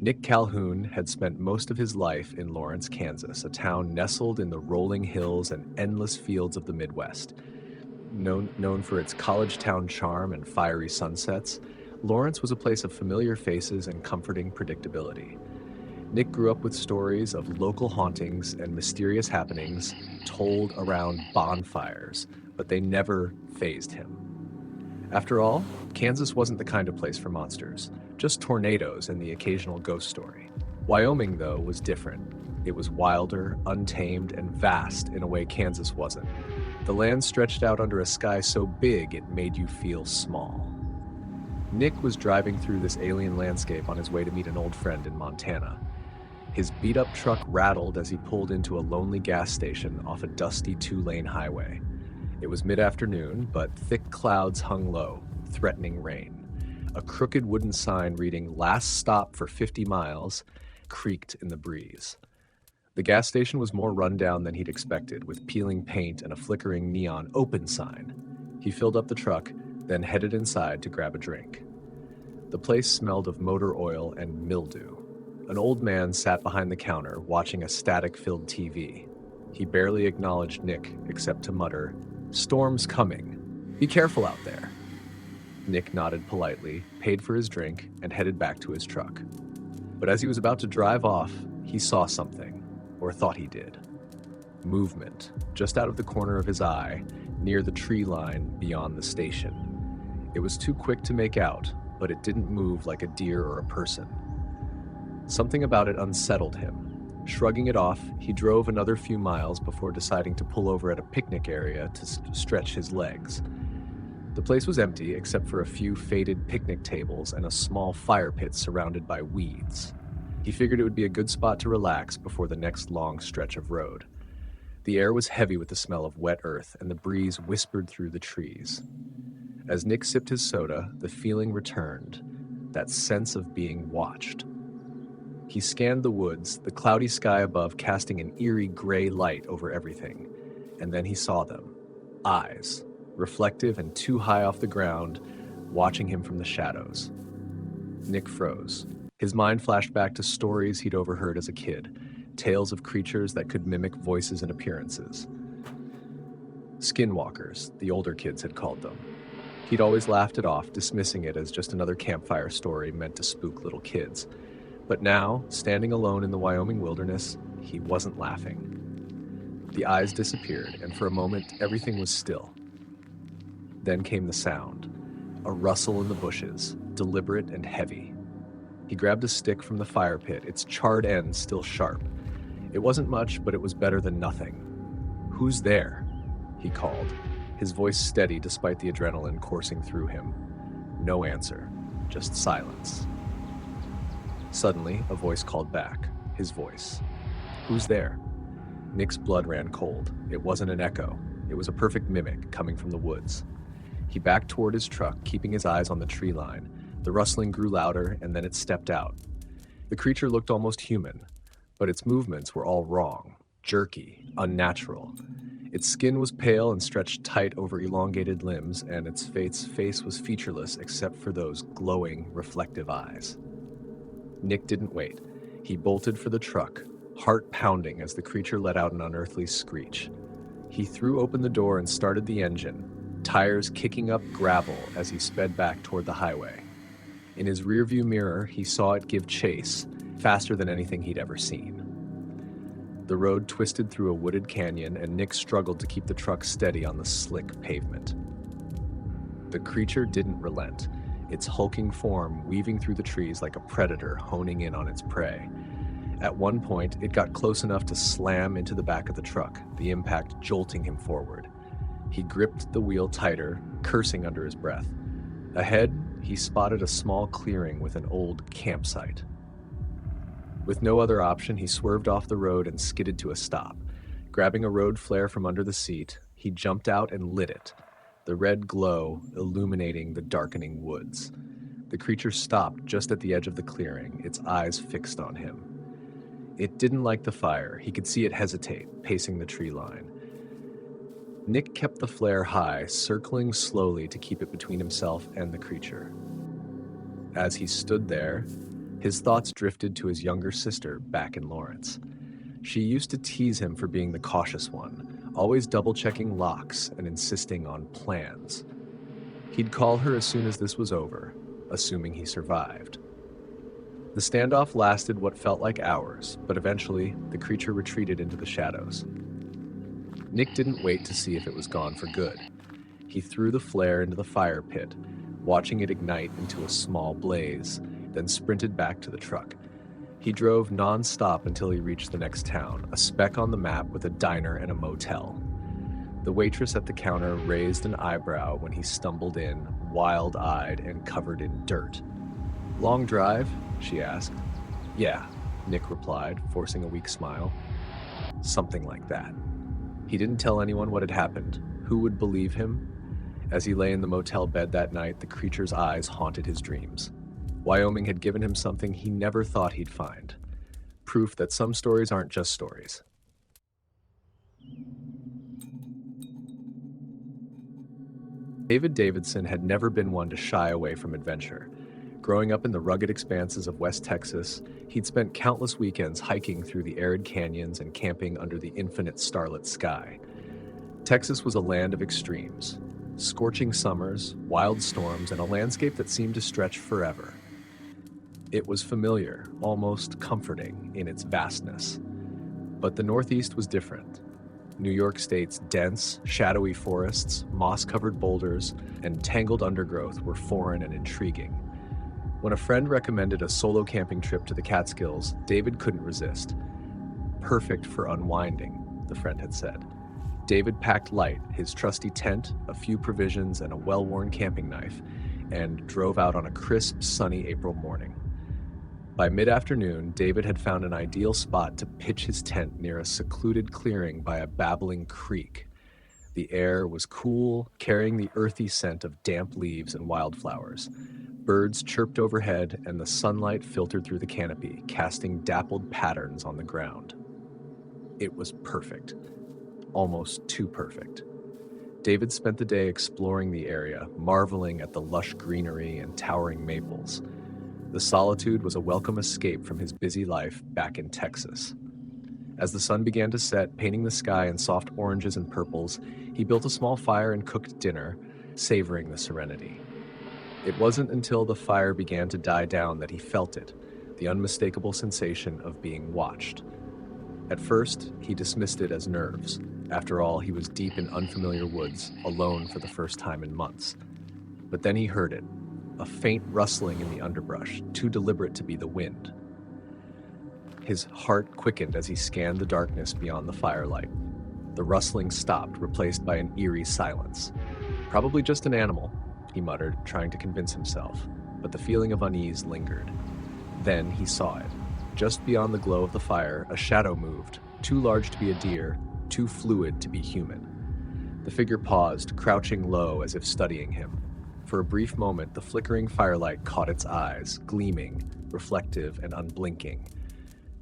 Nick Calhoun had spent most of his life in Lawrence, Kansas, a town nestled in the rolling hills and endless fields of the Midwest. Known for its college town charm and fiery sunsets, Lawrence was a place of familiar faces and comforting predictability. Nick grew up with stories of local hauntings and mysterious happenings told around bonfires, but they never fazed him. After all, Kansas wasn't the kind of place for monsters, just tornadoes and the occasional ghost story. Wyoming, though, was different. It was wilder, untamed, and vast in a way Kansas wasn't. The land stretched out under a sky so big it made you feel small. Nick was driving through this alien landscape on his way to meet an old friend in Montana. His beat-up truck rattled as he pulled into a lonely gas station off a dusty two-lane highway. It was mid-afternoon, but thick clouds hung low, threatening rain. A crooked wooden sign reading "Last Stop for 50 miles" creaked in the breeze. The gas station was more rundown than he'd expected, with peeling paint and a flickering neon "Open" sign. He filled up the truck, then headed inside to grab a drink. The place smelled of motor oil and mildew. An old man sat behind the counter, watching a static-filled TV. He barely acknowledged Nick, except to mutter, "Storm's coming. Be careful out there." Nick nodded politely, paid for his drink, and headed back to his truck. But as he was about to drive off, he saw something, or thought he did. Movement, just out of the corner of his eye, near the tree line beyond the station. It was too quick to make out, but it didn't move like a deer or a person. Something about it unsettled him. Shrugging it off, he drove another few miles before deciding to pull over at a picnic area to stretch his legs. The place was empty except for a few faded picnic tables and a small fire pit surrounded by weeds. He figured it would be a good spot to relax before the next long stretch of road. The air was heavy with the smell of wet earth, and the breeze whispered through the trees. As Nick sipped his soda, the feeling returned, that sense of being watched. He scanned the woods, the cloudy sky above casting an eerie gray light over everything, and then he saw them. Eyes, reflective and too high off the ground, watching him from the shadows. Nick froze. His mind flashed back to stories he'd overheard as a kid, tales of creatures that could mimic voices and appearances. Skinwalkers, the older kids had called them. He'd always laughed it off, dismissing it as just another campfire story meant to spook little kids. But now, standing alone in the Wyoming wilderness, he wasn't laughing. The eyes disappeared, and for a moment, everything was still. Then came the sound, a rustle in the bushes, deliberate and heavy. He grabbed a stick from the fire pit, its charred end still sharp. It wasn't much, but it was better than nothing. "Who's there?" he called, his voice steady despite the adrenaline coursing through him. No answer, just silence. Suddenly, a voice called back, his voice. "Who's there?" Nick's blood ran cold. It wasn't an echo. It was a perfect mimic coming from the woods. He backed toward his truck, keeping his eyes on the tree line. The rustling grew louder, and then it stepped out. The creature looked almost human, but its movements were all wrong, jerky, unnatural. Its skin was pale and stretched tight over elongated limbs, and its face was featureless except for those glowing, reflective eyes. Nick didn't wait. He bolted for the truck, heart pounding as the creature let out an unearthly screech. He threw open the door and started the engine, tires kicking up gravel as he sped back toward the highway. In his rearview mirror, he saw it give chase, faster than anything he'd ever seen. The road twisted through a wooded canyon, and Nick struggled to keep the truck steady on the slick pavement. The creature didn't relent, its hulking form weaving through the trees like a predator honing in on its prey. At one point, it got close enough to slam into the back of the truck, the impact jolting him forward. He gripped the wheel tighter, cursing under his breath. Ahead, he spotted a small clearing with an old campsite. With no other option, he swerved off the road and skidded to a stop. Grabbing a road flare from under the seat, he jumped out and lit it, the red glow illuminating the darkening woods. The creature stopped just at the edge of the clearing, its eyes fixed on him. It didn't like the fire. He could see it hesitate, pacing the tree line. Nick kept the flare high, circling slowly to keep it between himself and the creature. As he stood there, His thoughts drifted to his younger sister back in Lawrence. She used to tease him for being the cautious one, always double-checking locks and insisting on plans. He'd call her as soon as this was over, assuming he survived. The standoff lasted what felt like hours, but eventually the creature retreated into the shadows. Nick didn't wait to see if it was gone for good. He threw the flare into the fire pit, watching it ignite into a small blaze, then sprinted back to the truck. He drove non-stop until he reached the next town, a speck on the map with a diner and a motel. The waitress at the counter raised an eyebrow when he stumbled in, wild-eyed and covered in dirt. "Long drive?" she asked. "Yeah," Nick replied, forcing a weak smile. Something like that. He didn't tell anyone what had happened. Who would believe him? As he lay in the motel bed that night, the creature's eyes haunted his dreams. Wyoming had given him something he never thought he'd find. Proof that some stories aren't just stories. David Davidson had never been one to shy away from adventure. Growing up in the rugged expanses of West Texas, he'd spent countless weekends hiking through the arid canyons and camping under the infinite starlit sky. Texas was a land of extremes. Scorching summers, wild storms, and a landscape that seemed to stretch forever. It was familiar, almost comforting in its vastness. But the Northeast was different. New York State's dense, shadowy forests, moss-covered boulders, and tangled undergrowth were foreign and intriguing. When a friend recommended a solo camping trip to the Catskills, David couldn't resist. "Perfect for unwinding," the friend had said. David packed light, his trusty tent, a few provisions, and a well-worn camping knife, and drove out on a crisp, sunny April morning. By mid-afternoon, David had found an ideal spot to pitch his tent near a secluded clearing by a babbling creek. The air was cool, carrying the earthy scent of damp leaves and wildflowers. Birds chirped overhead, and the sunlight filtered through the canopy, casting dappled patterns on the ground. It was perfect. Almost too perfect. David spent the day exploring the area, marveling at the lush greenery and towering maples. The solitude was a welcome escape from his busy life back in Texas. As the sun began to set, painting the sky in soft oranges and purples, he built a small fire and cooked dinner, savoring the serenity. It wasn't until the fire began to die down that he felt it, the unmistakable sensation of being watched. At first, he dismissed it as nerves. After all, he was deep in unfamiliar woods, alone for the first time in months. But then he heard it, a faint rustling in the underbrush, too deliberate to be the wind. His heart quickened as he scanned the darkness beyond the firelight. The rustling stopped, replaced by an eerie silence. "Probably just an animal," he muttered, trying to convince himself, but the feeling of unease lingered. Then he saw it. Just beyond the glow of the fire, a shadow moved, too large to be a deer, too fluid to be human. The figure paused, crouching low as if studying him. For a brief moment, the flickering firelight caught its eyes, gleaming, reflective, and unblinking.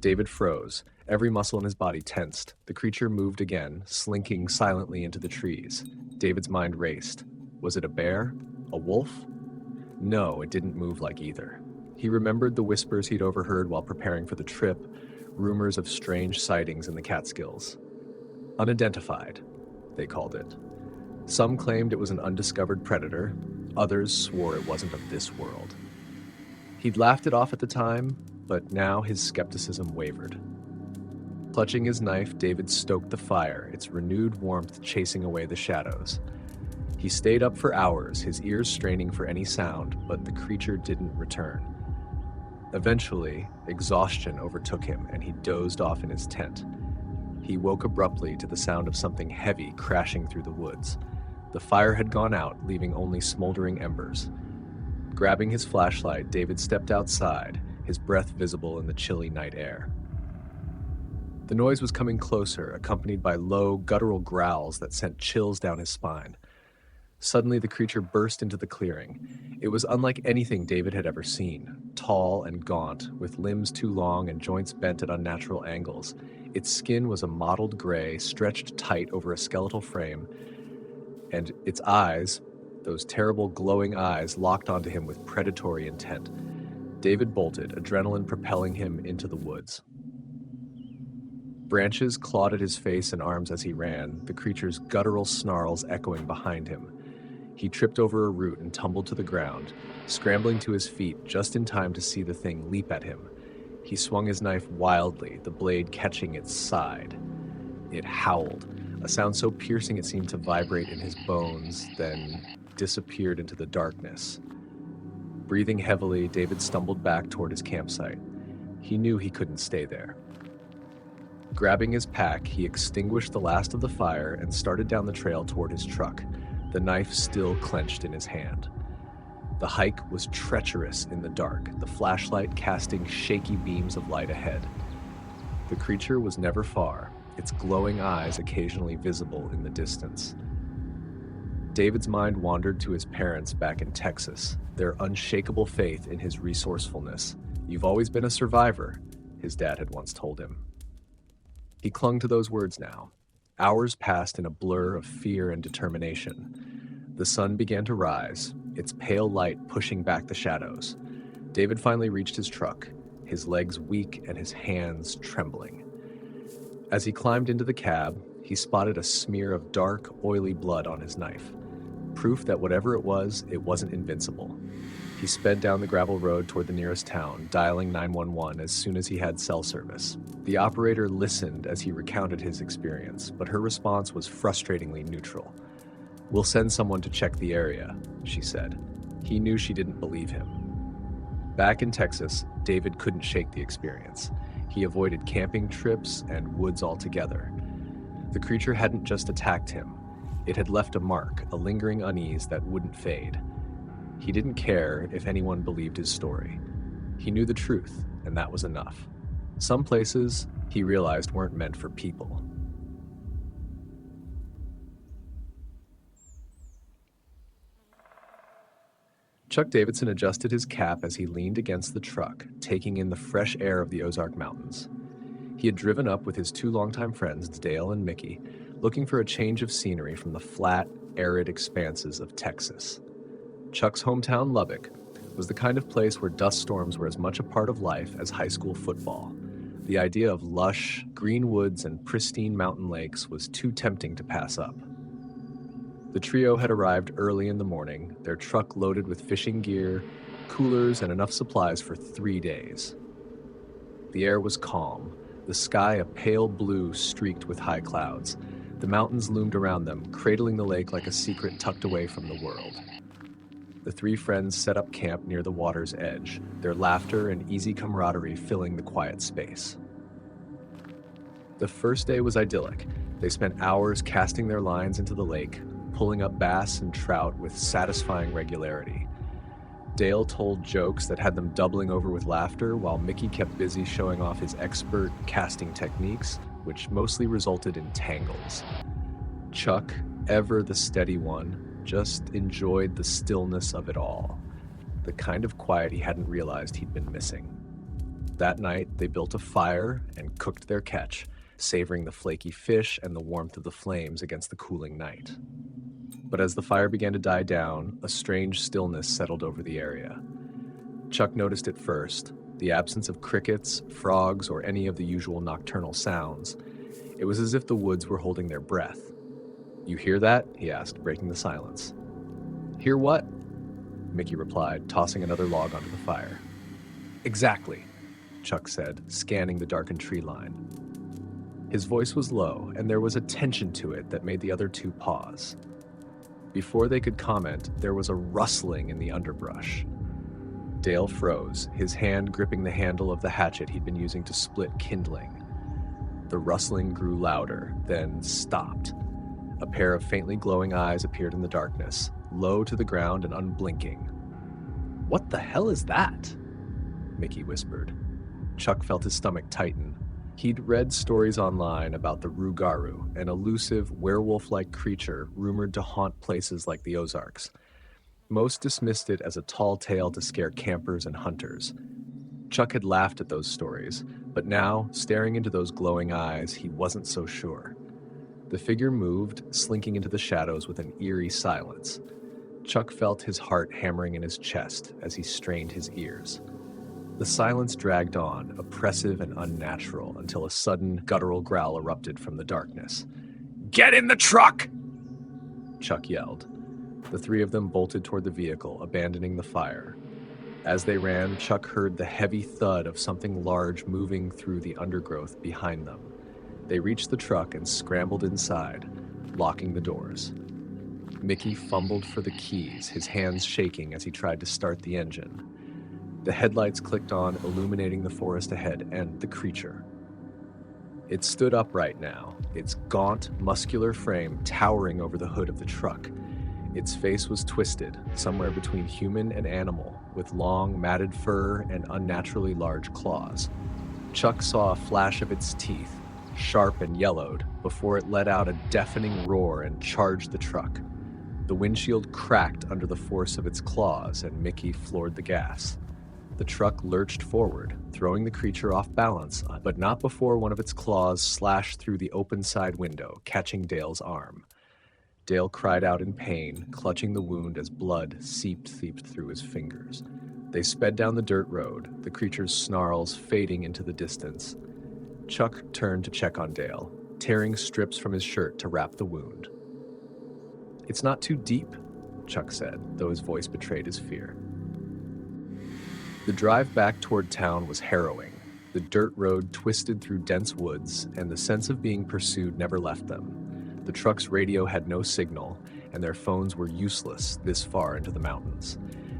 David froze, every muscle in his body tensed. The creature moved again, slinking silently into the trees. David's mind raced. Was it a bear? A wolf? No, it didn't move like either. He remembered the whispers he'd overheard while preparing for the trip, rumors of strange sightings in the Catskills. Unidentified, they called it. Some claimed it was an undiscovered predator. Others swore it wasn't of this world. He'd laughed it off at the time, but now his skepticism wavered. Clutching his knife, David stoked the fire, its renewed warmth chasing away the shadows. He stayed up for hours, his ears straining for any sound, but the creature didn't return. Eventually, exhaustion overtook him, and he dozed off in his tent. He woke abruptly to the sound of something heavy crashing through the woods. The fire had gone out, leaving only smoldering embers. Grabbing his flashlight, David stepped outside, his breath visible in the chilly night air. The noise was coming closer, accompanied by low, guttural growls that sent chills down his spine. Suddenly, the creature burst into the clearing. It was unlike anything David had ever seen, tall and gaunt, with limbs too long and joints bent at unnatural angles. Its skin was a mottled gray, stretched tight over a skeletal frame, and its eyes, those terrible glowing eyes, locked onto him with predatory intent. David bolted, adrenaline propelling him into the woods. Branches clawed at his face and arms as he ran, the creature's guttural snarls echoing behind him. He tripped over a root and tumbled to the ground, scrambling to his feet just in time to see the thing leap at him. He swung his knife wildly, the blade catching its side. It howled, a sound so piercing it seemed to vibrate in his bones, then disappeared into the darkness. Breathing heavily, David stumbled back toward his campsite. He knew he couldn't stay there. Grabbing his pack, he extinguished the last of the fire and started down the trail toward his truck, the knife still clenched in his hand. The hike was treacherous in the dark, the flashlight casting shaky beams of light ahead. The creature was never far, its glowing eyes occasionally visible in the distance. David's mind wandered to his parents back in Texas, their unshakable faith in his resourcefulness. "You've always been a survivor," his dad had once told him. He clung to those words now. Hours passed in a blur of fear and determination. The sun began to rise, its pale light pushing back the shadows. David finally reached his truck, his legs weak and his hands trembling. As he climbed into the cab, he spotted a smear of dark, oily blood on his knife. Proof that whatever it wasn't invincible. He sped down the gravel road toward the nearest town, dialing 911 as soon as he had cell service. The operator listened as he recounted his experience, but her response was frustratingly neutral. "We'll send someone to check the area," she said. He knew she didn't believe him. Back in Texas, David couldn't shake the experience. He avoided camping trips and woods altogether. The creature hadn't just attacked him. It had left a mark, a lingering unease that wouldn't fade. He didn't care if anyone believed his story. He knew the truth, and that was enough. Some places, he realized, weren't meant for people. Chuck Davidson adjusted his cap as he leaned against the truck, taking in the fresh air of the Ozark Mountains. He had driven up with his two longtime friends, Dale and Mickey, looking for a change of scenery from the flat, arid expanses of Texas. Chuck's hometown, Lubbock, was the kind of place where dust storms were as much a part of life as high school football. The idea of lush, green woods and pristine mountain lakes was too tempting to pass up. The trio had arrived early in the morning, their truck loaded with fishing gear, coolers, and enough supplies for 3 days. The air was calm, the sky a pale blue streaked with high clouds. The mountains loomed around them, cradling the lake like a secret tucked away from the world. The three friends set up camp near the water's edge, their laughter and easy camaraderie filling the quiet space. The first day was idyllic. They spent hours casting their lines into the lake, pulling up bass and trout with satisfying regularity. Dale told jokes that had them doubling over with laughter, while Mickey kept busy showing off his expert casting techniques, which mostly resulted in tangles. Chuck, ever the steady one, just enjoyed the stillness of it all, the kind of quiet he hadn't realized he'd been missing. That night, they built a fire and cooked their catch, savoring the flaky fish and the warmth of the flames against the cooling night. But as the fire began to die down, a strange stillness settled over the area. Chuck noticed it first, the absence of crickets, frogs, or any of the usual nocturnal sounds. It was as if the woods were holding their breath. "You hear that?" he asked, breaking the silence. "Hear what?" Mickey replied, tossing another log onto the fire. "Exactly," Chuck said, scanning the darkened tree line. His voice was low, and there was a tension to it that made the other two pause. Before they could comment, there was a rustling in the underbrush. Dale froze, his hand gripping the handle of the hatchet he'd been using to split kindling. The rustling grew louder, then stopped. A pair of faintly glowing eyes appeared in the darkness, low to the ground and unblinking. "What the hell is that?" Mickey whispered. Chuck felt his stomach tighten. He'd read stories online about the Rougarou, an elusive, werewolf-like creature rumored to haunt places like the Ozarks. Most dismissed it as a tall tale to scare campers and hunters. Chuck had laughed at those stories, but now, staring into those glowing eyes, he wasn't so sure. The figure moved, slinking into the shadows with an eerie silence. Chuck felt his heart hammering in his chest as he strained his ears. The silence dragged on, oppressive and unnatural, until a sudden, guttural growl erupted from the darkness. "Get in the truck!" Chuck yelled. The three of them bolted toward the vehicle, abandoning the fire. As they ran, Chuck heard the heavy thud of something large moving through the undergrowth behind them. They reached the truck and scrambled inside, locking the doors. Mickey fumbled for the keys, his hands shaking as he tried to start the engine. The headlights clicked on, illuminating the forest ahead and the creature. It stood upright now, its gaunt, muscular frame towering over the hood of the truck. Its face was twisted, somewhere between human and animal, with long, matted fur and unnaturally large claws. Chuck saw a flash of its teeth, sharp and yellowed, before it let out a deafening roar and charged the truck. The windshield cracked under the force of its claws, and Mickey floored the gas. The truck lurched forward, throwing the creature off balance, but not before one of its claws slashed through the open side window, catching Dale's arm. Dale cried out in pain, clutching the wound as blood seeped through his fingers. They sped down the dirt road, the creature's snarls fading into the distance. Chuck turned to check on Dale, tearing strips from his shirt to wrap the wound. "It's not too deep," Chuck said, though his voice betrayed his fear. The drive back toward town was harrowing. The dirt road twisted through dense woods, and the sense of being pursued never left them. The truck's radio had no signal, and their phones were useless this far into the mountains.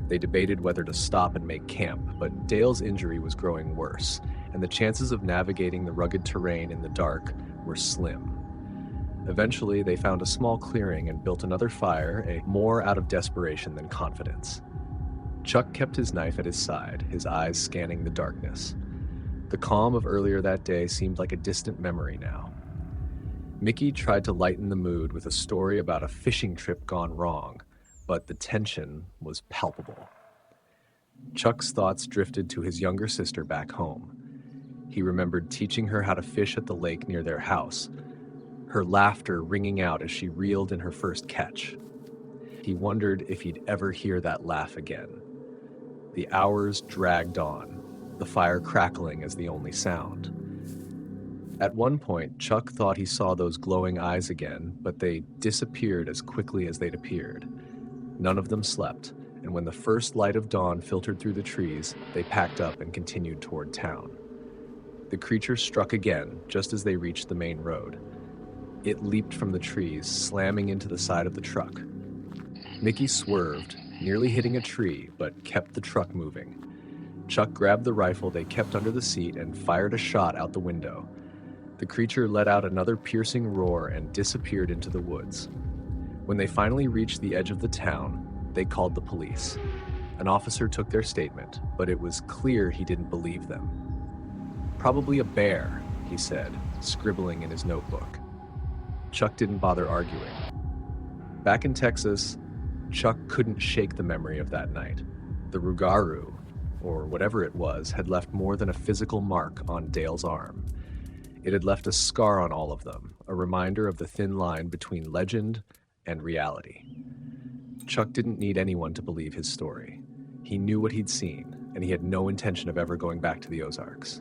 They debated whether to stop and make camp, but Dale's injury was growing worse, and the chances of navigating the rugged terrain in the dark were slim. Eventually, they found a small clearing and built another fire, more out of desperation than confidence. Chuck kept his knife at his side, his eyes scanning the darkness. The calm of earlier that day seemed like a distant memory now. Mickey tried to lighten the mood with a story about a fishing trip gone wrong, but the tension was palpable. Chuck's thoughts drifted to his younger sister back home. He remembered teaching her how to fish at the lake near their house, her laughter ringing out as she reeled in her first catch. He wondered if he'd ever hear that laugh again. The hours dragged on, the fire crackling as the only sound. At one point, Chuck thought he saw those glowing eyes again, but they disappeared as quickly as they'd appeared. None of them slept, and when the first light of dawn filtered through the trees, they packed up and continued toward town. The creature struck again, just as they reached the main road. It leaped from the trees, slamming into the side of the truck. Mickey swerved, nearly hitting a tree, but kept the truck moving. Chuck grabbed the rifle they kept under the seat and fired a shot out the window. The creature let out another piercing roar and disappeared into the woods. When they finally reached the edge of the town, they called the police. An officer took their statement, but it was clear he didn't believe them. "Probably a bear," he said, scribbling in his notebook. Chuck didn't bother arguing. Back in Texas, Chuck couldn't shake the memory of that night. The Rougarou, or whatever it was, had left more than a physical mark on Dale's arm. It had left a scar on all of them, a reminder of the thin line between legend and reality. Chuck didn't need anyone to believe his story. He knew what he'd seen, and he had no intention of ever going back to the Ozarks.